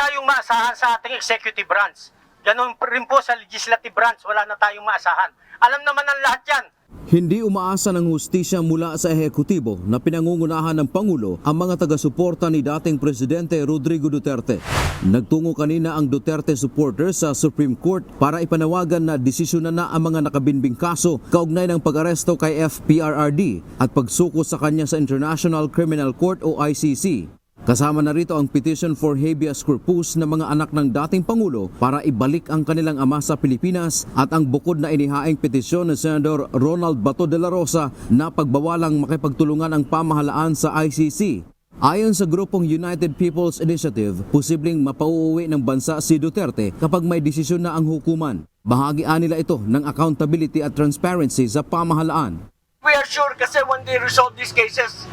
tayong maasahan sa ating executive branch. Ganun rin po sa legislative branch, wala na tayong maasahan. Alam naman ng lahat yan. Hindi umaasa ng hustisya mula sa ehekutibo na pinangungunahan ng Pangulo ang mga taga-suporta ni dating Presidente Rodrigo Duterte. Nagtungo kanina ang Duterte supporters sa Supreme Court para ipanawagan na desisyonan na ang mga nakabinbing kaso kaugnay ng pag-aresto kay FPRRD at pagsuko sa kanya sa International Criminal Court o ICC. Kasama na rito ang petition for habeas corpus ng mga anak ng dating Pangulo para ibalik ang kanilang ama sa Pilipinas at ang bukod na inihaing petisyon ni Senador Ronald Bato de la Rosa na pagbawalang makipagtulungan ang pamahalaan sa ICC. Ayon sa grupong United People's Initiative, posibleng mapauuwi ng bansa si Duterte kapag may desisyon na ang hukuman. Bahagian nila ito ng accountability at transparency sa pamahalaan. We are sure kasi when they resolve these cases,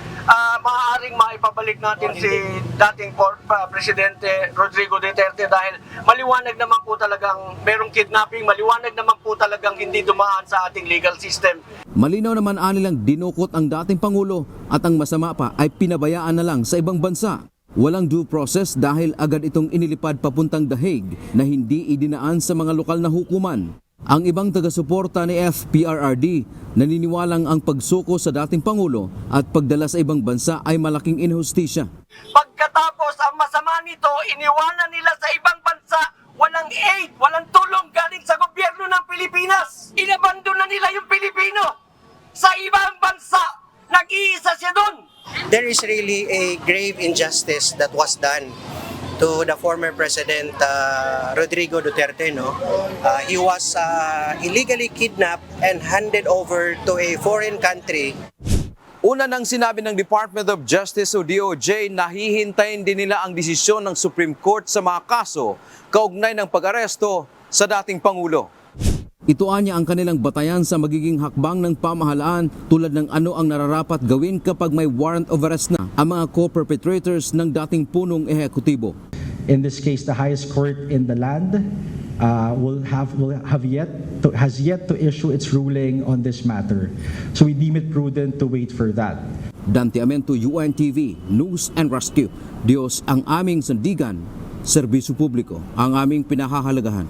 maaaring maipabalik natin si dating Presidente Rodrigo Duterte dahil maliwanag naman po talagang merong kidnapping, maliwanag naman po talagang hindi dumaan sa ating legal system. Malinaw naman anilang dinukot ang dating Pangulo at ang masama pa ay pinabayaan na lang sa ibang bansa. Walang due process dahil agad itong inilipad papuntang The Hague na hindi idinaan sa mga lokal na hukuman. Ang ibang taga-suporta ni FPRRD naniniwalang ang pagsuko sa dating Pangulo at pagdala sa ibang bansa ay malaking inhustisya. Pagkatapos ang masama nito, iniwanan nila sa ibang bansa, walang aid, walang tulong galing sa gobyerno ng Pilipinas. Inabandon na nila yung Pilipino sa ibang bansa. Nag-iisa siya doon. There is really a grave injustice that was done to the former President Rodrigo Duterte. He was illegally kidnapped and handed over to a foreign country. Una nang sinabi ng Department of Justice o DOJ na hihintayin din nila ang desisyon ng Supreme Court sa mga kaso kaugnay ng pag-aresto sa dating Pangulo. Ito anya ang kanilang batayan sa magiging hakbang ng pamahalaan tulad ng ano ang nararapat gawin kapag may warrant of arrest na ang mga co-perpetrators ng dating punong ehekutibo. In this case, the highest court in the land has yet to issue its ruling on this matter. So we deem it prudent to wait for that. Dante Amento, UNTV, News and Rescue. Diyos ang aming sandigan, serbisyo publiko ang aming pinahahalagahan.